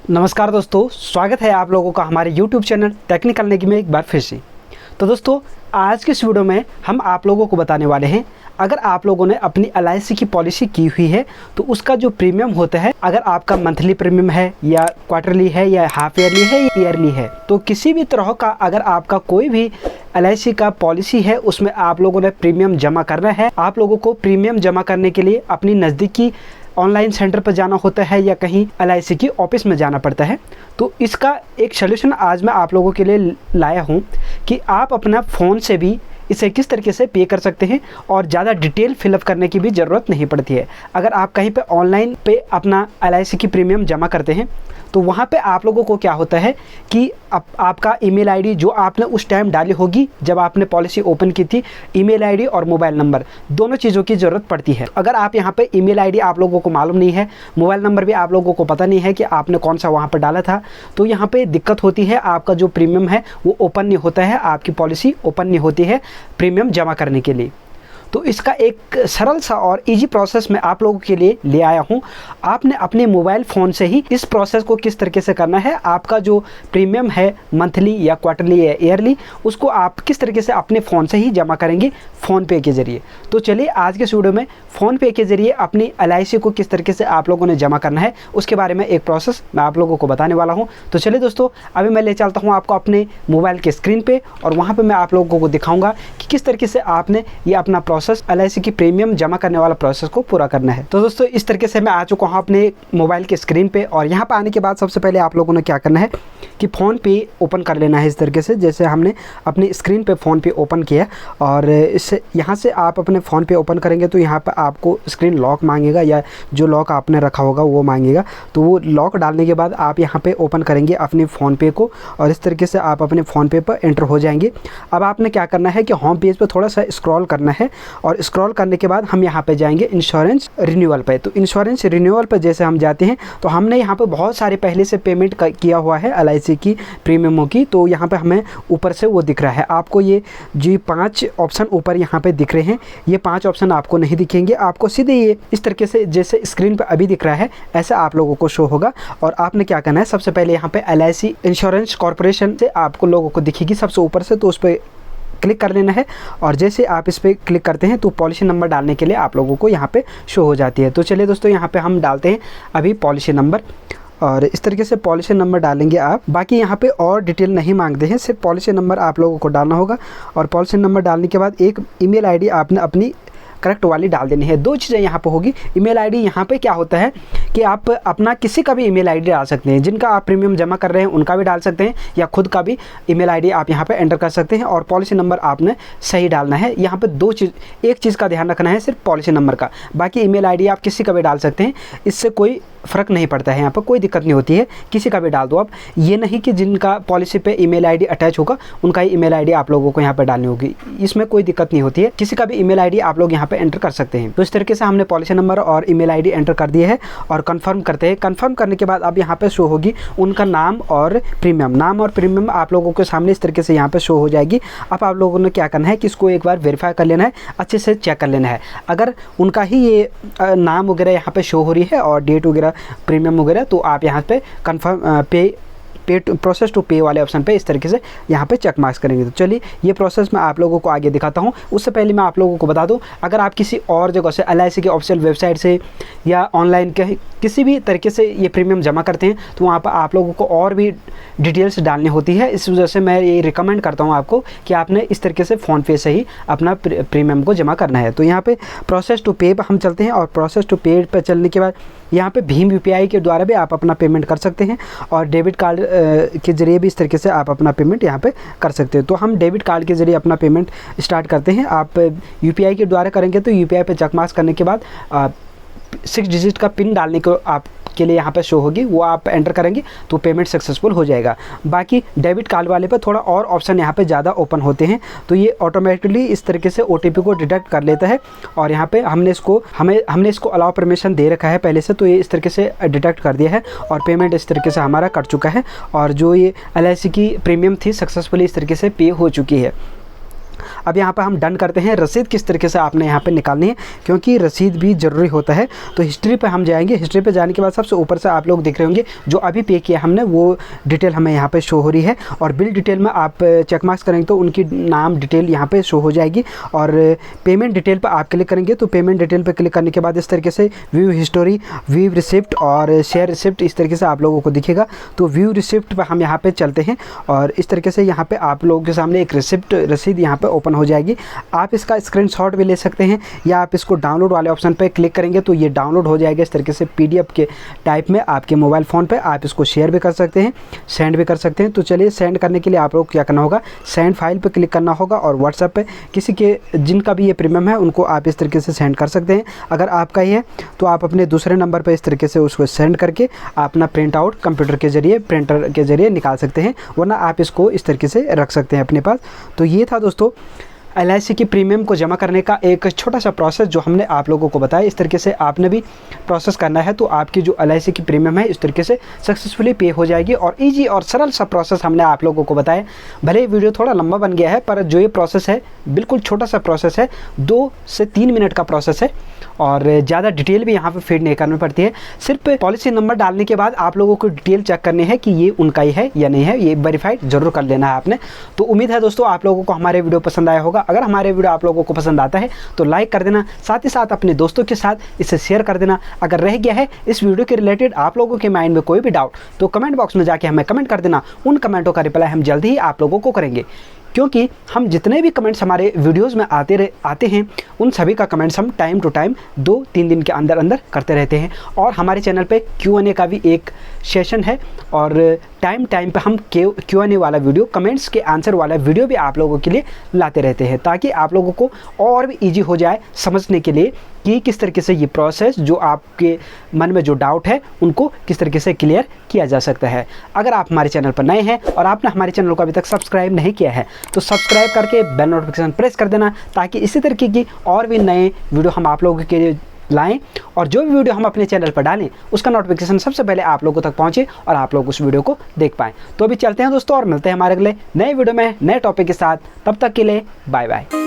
नमस्कार दोस्तों, स्वागत है आप लोगों का हमारे YouTube चैनल टेक्निकल नेगी में एक बार फिर से। तो दोस्तों, आज के इस वीडियो में हम आप लोगों को बताने वाले हैं, अगर आप लोगों ने अपनी LIC की पॉलिसी की हुई है तो उसका जो प्रीमियम होता है, अगर आपका मंथली प्रीमियम है या क्वार्टरली है या हाफ ईयरली है या ईयरली है, तो किसी भी तरह का अगर आपका कोई भी LIC का पॉलिसी है उसमें आप लोगों ने प्रीमियम जमा करना है। आप लोगों को प्रीमियम जमा करने के लिए अपनी नज़दीकी ऑनलाइन सेंटर पर जाना होता है या कहीं LIC की ऑफिस में जाना पड़ता है। तो इसका एक सलूशन आज मैं आप लोगों के लिए लाया हूं कि आप अपना फ़ोन से भी इसे किस तरीके से पे कर सकते हैं और ज़्यादा डिटेल फिलअप करने की भी ज़रूरत नहीं पड़ती है। अगर आप कहीं पे ऑनलाइन पे अपना LIC की प्रीमियम जमा करते हैं तो वहाँ पे आप लोगों को क्या होता है कि आपका ईमेल आईडी जो आपने उस टाइम डाली होगी जब आपने पॉलिसी ओपन की थी, ईमेल आईडी और मोबाइल नंबर दोनों चीज़ों की ज़रूरत पड़ती है। अगर आप यहाँ पे ईमेल आईडी आप लोगों को मालूम नहीं है, मोबाइल नंबर भी आप लोगों को पता नहीं है कि आपने कौन सा वहाँ पर डाला था, तो यहाँ पे दिक्कत होती है। आपका जो प्रीमियम है वो ओपन नहीं होता है, आपकी पॉलिसी ओपन नहीं होती है प्रीमियम जमा करने के लिए। तो इसका एक सरल सा और इजी प्रोसेस मैं आप लोगों के लिए ले आया हूं। आपने अपने मोबाइल फ़ोन से ही इस प्रोसेस को किस तरीके से करना है, आपका जो प्रीमियम है मंथली या क्वार्टरली या ईयरली, उसको आप किस तरीके से अपने फ़ोन से ही जमा करेंगे फ़ोनपे के ज़रिए। तो चलिए आज के इस वीडियो में फ़ोनपे के ज़रिए अपनी LIC को किस तरीके से आप लोगों ने जमा करना है उसके बारे में एक प्रोसेस मैं आप लोगों को बताने वाला हूँ। तो चलिए दोस्तों, अभी मैं ले चलता हूँ आपको अपने मोबाइल के स्क्रीन पर और वहाँ पर मैं आप लोगों को दिखाऊँगा कि किस तरीके से आपने ये अपना प्रोसेस LIC की प्रीमियम जमा करने वाला प्रोसेस को पूरा करना है। तो दोस्तों, इस तरीके से मैं आ चुका हूँ अपने मोबाइल के स्क्रीन पे और यहाँ पे आने के बाद सबसे पहले आप लोगों ने क्या करना है कि फ़ोन पे ओपन कर लेना है। इस तरीके से जैसे हमने अपनी स्क्रीन पे फ़ोन पे ओपन किया और इससे यहाँ से आप अपने फ़ोन पे ओपन करेंगे तो यहाँ पर आपको स्क्रीन लॉक मांगेगा या जो लॉक आपने रखा होगा वो मांगेगा। तो वो लॉक डालने के बाद आप यहाँ पर ओपन करेंगे अपने फ़ोन पे को और इस तरीके से आप अपने फ़ोन पे पर एंटर हो जाएंगे। अब आपने क्या करना है कि होम पेज पर थोड़ा सा स्क्रॉल करना है और स्क्रॉल करने के बाद हम यहाँ पे जाएंगे इंश्योरेंस रिन्यूअल पे। तो इंश्योरेंस रिन्यूअल पे जैसे हम जाते हैं तो हमने यहाँ पे बहुत सारे पहले से पेमेंट किया हुआ है LIC की प्रीमियमों की। तो यहाँ पे हमें ऊपर से वो दिख रहा है, आपको ये जी 5 ऑप्शन ऊपर यहाँ पे दिख रहे हैं। ये 5 ऑप्शन आपको नहीं दिखेंगे, आपको सीधे ये इस तरीके से जैसे स्क्रीन पर अभी दिख रहा है ऐसा आप लोगों को शो होगा। और आपने क्या करना है, सबसे पहले यहाँ पे LIC इंश्योरेंस कॉर्पोरेशन से आपको लोगों को दिखेगी सबसे ऊपर से, तो उस पर क्लिक कर लेना है। और जैसे आप इस पर क्लिक करते हैं तो पॉलिसी नंबर डालने के लिए आप लोगों को यहाँ पे शो हो जाती है। तो चलिए दोस्तों, यहाँ पे हम डालते हैं अभी पॉलिसी नंबर और इस तरीके से पॉलिसी नंबर डालेंगे आप। बाकी यहाँ पे और डिटेल नहीं मांगते हैं, सिर्फ पॉलिसी नंबर आप लोगों को डालना होगा। और पॉलिसी नंबर डालने के बाद एक ईमेल आईडी आपने अपनी करेक्ट वाली डाल देनी है। 2 चीज़ें यहाँ पे होगी। ईमेल आईडी यहाँ पे क्या होता है कि आप अपना किसी का भी ईमेल आईडी डाल सकते हैं, जिनका आप प्रीमियम जमा कर रहे हैं उनका भी डाल सकते हैं या खुद का भी ईमेल आईडी आप यहाँ पे एंटर कर सकते हैं। और पॉलिसी नंबर आपने सही डालना है। यहाँ पे 2 चीज़, एक चीज़ का ध्यान रखना है सिर्फ पॉलिसी नंबर का, बाकी ईमेल आईडी आप किसी का भी डाल सकते हैं, इससे कोई फ़र्क नहीं पड़ता है, यहाँ पर कोई दिक्कत नहीं होती है, किसी का भी डाल दो आप। ये नहीं कि जिनका पॉलिसी पे ईमेल आईडी अटैच होगा उनका ही ईमेल आईडी आप लोगों को यहाँ पे डालनी होगी, इसमें कोई दिक्कत नहीं होती है, किसी का भी ईमेल आईडी आप लोग यहाँ पे एंटर कर सकते हैं। तो इस तरीके से हमने पॉलिसी नंबर और ईमेल आईडी एंटर कर दिए है और कंफर्म करते हैं। कंफर्म करने के बाद अब यहाँ पे शो होगी उनका नाम और प्रीमियम। नाम और प्रीमियम आप लोगों के सामने इस तरीके से यहाँ पे शो हो जाएगी। अब आप लोगों ने क्या करना है कि इसको एक बार वेरीफाई कर लेना है, अच्छे से चेक कर लेना है। अगर उनका ही ये नाम वगैरह यहाँ पे शो हो रही है और डेट वगैरह प्रीमियम वगैरह, तो आप यहाँ पे कंफर्म पे प्रोसेस टू पे वाले ऑप्शन पे इस तरीके से यहाँ पे चेक मार्क्स करेंगे। तो चलिए ये प्रोसेस मैं आप लोगों को आगे दिखाता हूँ। उससे पहले मैं आप लोगों को बता दूँ, अगर आप किसी और जगह से LIC की ऑफिशियल वेबसाइट से या ऑनलाइन के किसी भी तरीके से ये प्रीमियम जमा करते हैं तो वहाँ पर आप लोगों को और भी डिटेल्स डालनी होती है। इस वजह से मैं ये रिकमेंड करता हूँ आपको कि आपने इस तरीके से फ़ोनपे से ही अपना प्रीमियम को जमा करना है। तो यहाँ पे प्रोसेस टू पे पर हम चलते हैं और प्रोसेस टू पे पर चलने के बाद यहाँ पे भीम UPI के द्वारा भी आप अपना पेमेंट कर सकते हैं और डेबिट कार्ड के ज़रिए भी इस तरीके से आप अपना पेमेंट यहाँ पे कर सकते हैं। तो हम डेबिट कार्ड के ज़रिए अपना पेमेंट स्टार्ट करते हैं। आप UPI के द्वारा करेंगे तो UPI पे चेक मार्क्स करने के बाद 6 डिजिट का पिन डालने को आप के लिए यहाँ पे शो होगी, वो आप एंटर करेंगे तो पेमेंट सक्सेसफुल हो जाएगा। बाकी डेबिट कार्ड वाले पे थोड़ा और ऑप्शन यहाँ पे ज़्यादा ओपन होते हैं, तो ये ऑटोमेटिकली इस तरीके से OTP को डिटेक्ट कर लेता है और यहाँ पे हमने इसको अलाउ परमिशन दे रखा है पहले से, तो ये इस तरीके से डिटेक्ट कर दिया है और पेमेंट इस तरीके से हमारा कट चुका है और जो ये LIC की प्रीमियम थी सक्सेसफुली इस तरीके से पे हो चुकी है। अब यहाँ पर हम डन करते हैं। रसीद किस तरीके से आपने यहाँ पे निकालनी है, क्योंकि रसीद भी ज़रूरी होता है। तो हिस्ट्री पे हम जाएंगे। हिस्ट्री पे जाने के बाद सबसे ऊपर से आप लोग देख रहे होंगे जो अभी पे किया हमने वो डिटेल हमें यहाँ पे शो हो रही है। और बिल डिटेल में आप चेक मार्क्स करेंगे तो उनकी नाम डिटेल यहाँ पे शो हो जाएगी। और पेमेंट डिटेल पर आप क्लिक करेंगे तो पेमेंट डिटेल पर क्लिक करने के बाद इस तरीके से व्यू हिस्टोरी, व्यू रिसिप्ट और शेयर रिसिप्ट इस तरीके से आप लोगों को दिखेगा। तो व्यू रिसिप्ट पर हम यहाँ पर चलते हैं और इस तरीके से यहाँ पर आप लोगों के सामने एक रसीद यहाँ पर ओपन हो जाएगी। आप इसका स्क्रीनशॉट भी ले सकते हैं या आप इसको डाउनलोड वाले ऑप्शन पे क्लिक करेंगे तो ये डाउनलोड हो जाएगा इस तरीके से पीडीएफ के टाइप में आपके मोबाइल फ़ोन पे। आप इसको शेयर भी कर सकते हैं, सेंड भी कर सकते हैं। तो चलिए सेंड करने के लिए आप लोग क्या करना होगा, सेंड फाइल पे क्लिक करना होगा और व्हाट्सएप पे किसी के जिनका भी ये प्रीमियम है उनको आप इस तरीके से सेंड कर सकते हैं। अगर आपका ही है तो आप अपने दूसरे नंबर पर इस तरीके से उसको सेंड करके अपना प्रिंट आउट कंप्यूटर के ज़रिए, प्रिंटर के ज़रिए निकाल सकते हैं, वरना आप इसको इस तरीके से रख सकते हैं अपने पास। तो ये था दोस्तों LIC की प्रीमियम को जमा करने का एक छोटा सा प्रोसेस जो हमने आप लोगों को बताया। इस तरीके से आपने भी प्रोसेस करना है तो आपकी जो LIC की प्रीमियम है इस तरीके से सक्सेसफुली पे हो जाएगी। और इजी और सरल सा प्रोसेस हमने आप लोगों को बताया। भले ही वीडियो थोड़ा लंबा बन गया है पर जो ये प्रोसेस है बिल्कुल छोटा सा प्रोसेस है, 2 से 3 मिनट का प्रोसेस है और ज़्यादा डिटेल भी यहाँ पर फीड नहीं करनी पड़ती है। सिर्फ पॉलिसी नंबर डालने के बाद आप लोगों को डिटेल चेक करनी है कि ये उनका ही है या नहीं है, ये वेरीफाइड जरूर कर लेना है आपने। तो उम्मीद है दोस्तों आप लोगों को हमारे वीडियो पसंद आया होगा। अगर हमारे वीडियो आप लोगों को पसंद आता है तो लाइक कर देना, साथ ही साथ अपने दोस्तों के साथ इसे शेयर कर देना। अगर रह गया है इस वीडियो के रिलेटेड आप लोगों के माइंड में कोई भी डाउट तो कमेंट बॉक्स में जाके हमें कमेंट कर देना। उन कमेंटों का रिप्लाई हम जल्दी ही आप लोगों को करेंगे, क्योंकि हम जितने भी कमेंट्स हमारे वीडियोस में आते हैं उन सभी का कमेंट्स हम टाइम टू टाइम 2-3 दिन के अंदर अंदर करते रहते हैं। और हमारे चैनल पे Q&A का भी एक सेशन है और टाइम पे हम Q&A वाला वीडियो, कमेंट्स के आंसर वाला वीडियो भी आप लोगों के लिए लाते रहते हैं, ताकि आप लोगों को और भी ईजी हो जाए समझने के लिए कि किस तरीके से ये प्रोसेस जो आपके मन में जो डाउट है उनको किस तरीके से क्लियर किया जा सकता है। अगर आप हमारे चैनल पर नए हैं और आपने हमारे चैनल को अभी तक सब्सक्राइब नहीं किया है तो सब्सक्राइब करके बेल नोटिफिकेशन प्रेस कर देना, ताकि इसी तरीके की और भी नए वीडियो हम आप लोगों के लिए लाएं और जो भी वीडियो हम अपने चैनल पर डालें उसका नोटिफिकेशन सबसे पहले आप लोगों तक पहुंचे और आप लोग उस वीडियो को देख पाएँ। तो अभी चलते हैं दोस्तों और मिलते हैं हमारे अगले नए वीडियो में नए टॉपिक के साथ। तब तक के लिए बाय बाय।